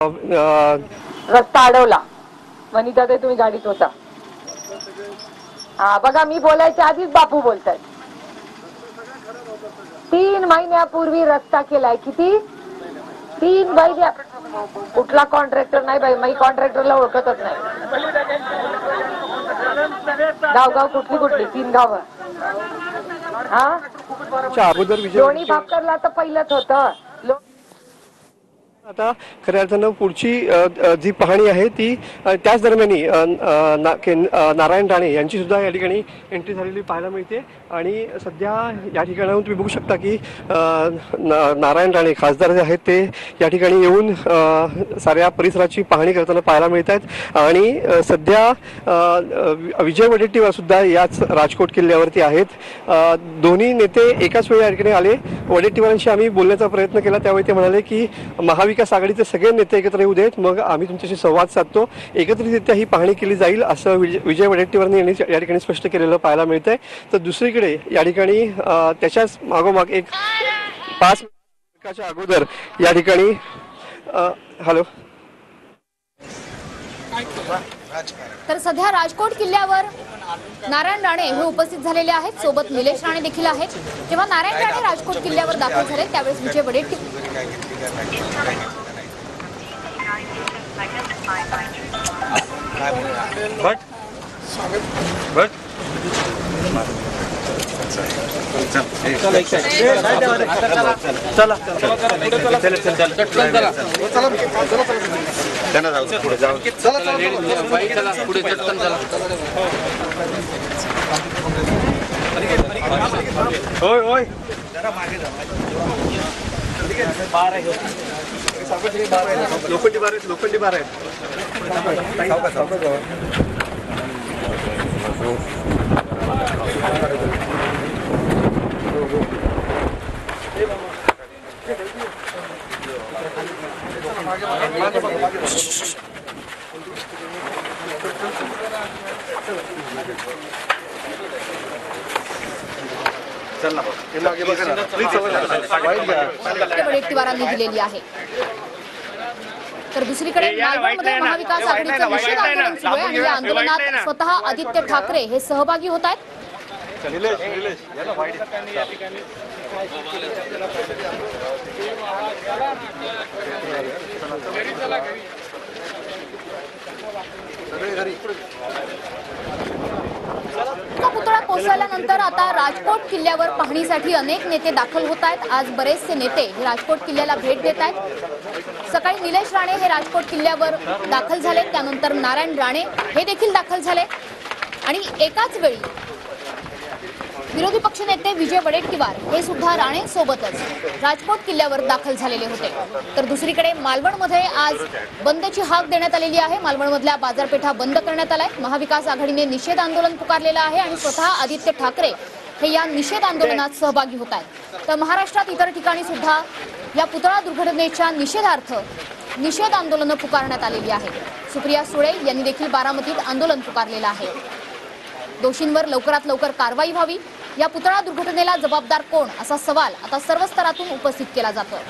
रस्ता अडवला। वनिता ताई तुम्ही गाडीत होता। हा बघा, मी बोलायच्या आधीच बापू बोलतायत। 3 महिन्यापूर्वी रस्ता केलाय। किती? 3 महिन्या। कुठला कॉन्ट्रॅक्टर नाही बाई, मी कॉन्ट्रॅक्टरला ओळखतच नाही। गाव कुठली 3 गाव? हा, अगोदर लोणी भापकरला तर पहिलंच होतं। आता खऱ्या अर्थानं पुढची जी पाहणी आहे ती त्याच दरम्यानी नारायण राणे यांची सुद्धा या ठिकाणी एंट्री झालेली पाहायला मिळते। आणि सध्या या ठिकाणाहून तुम्ही बघू शकता की नारायण राणे खासदार जे आहेत ते या ठिकाणी येऊन साऱ्या परिसराची पाहणी करताना पाहायला मिळत आहेत। आणि सध्या विजय वडेट्टीवार सुद्धा याच राजकोट किल्ल्यावरती आहेत। दोन्ही नेते एकाच वेळी या ठिकाणी आले। वडेट्टीवारांशी आम्ही बोलण्याचा प्रयत्न केला, त्यावेळी ते म्हणाले की महाविकास आघाडीचे सगळे नेते एकत्र येऊ देत, मग आम्ही तुमच्याशी संवाद साधतो, एकत्रितरित्या ही पाहणी केली जाईल, असं विजय वडेट्टीवारांनी यांनी या ठिकाणी स्पष्ट केलेलं पाहायला मिळतंय। तर दुसरीकडे या ठिकाणी त्याच्याच मागोमाग एक 5 मिनिटाच्या अगोदर या ठिकाणी हॅलो, तर सध्या राजकोट किल्ल्यावर नारायण राणे हे उपस्थित झालेले आहेत, सोबत निलेश राणे देखील आहेत। जेव्हा नारायण राणे राजकोट किल्ल्यावर दाखल झाले त्यावेळेस विजय वडेट्टीवार लोखंडी बार आहेत। वडेट्टीवारांनी दिलेली आहे। तर दुसरीकडे मालवणमध्ये महाविकास आघाडीचं निषेध आंदोलन सुरू आहे आणि या आंदोलनात स्वतः आदित्य ठाकरे हे सहभागी होत आहेत। पुतळा कोसळल्यानंतर आता राजकोट किल्ल्यावर पाहणीसाठी अनेक नेते दाखल होत आहेत। आज बरेचसे नेते हे राजकोट किल्ल्याला भेट देत आहेत। सकाळी निलेश राणे हे राजकोट किल्ल्यावर दाखल झाले, त्यानंतर नारायण राणे हे देखील दाखल झाले आणि एकाच वेळी विरोधी पक्षनेते विजय वडेट्टीवार हे सुद्धा राणे सोबतच राजकोट किल्ल्यावर दाखल झालेले होते। तर दुसरीकडे मालवणमध्ये आज बंदची हाक देण्यात आलेली आहे। मालवणमधल्या बाजारपेठा बंद करण्यात आलाय। महाविकास आघाडीने निषेध आंदोलन पुकारलेलं आहे आणि स्वतः आदित्य ठाकरे हे या निषेध आंदोलनात सहभागी होत आहेत। तर महाराष्ट्रात इतर ठिकाणी सुद्धा या पुतळा दुर्घटनेच्या निषेधार्थ निषेध आंदोलन पुकारण्यात आलेली आहे। सुप्रिया सुळे यांनी देखील बारामतीत आंदोलन पुकारलेलं आहे। दोषींवर लवकरात लवकर कारवाई व्हावी, या पुतळा दुर्घटनेला जबाबदार कोण असा सवाल आता सर्व स्तरातून उपस्थित केला जातोय।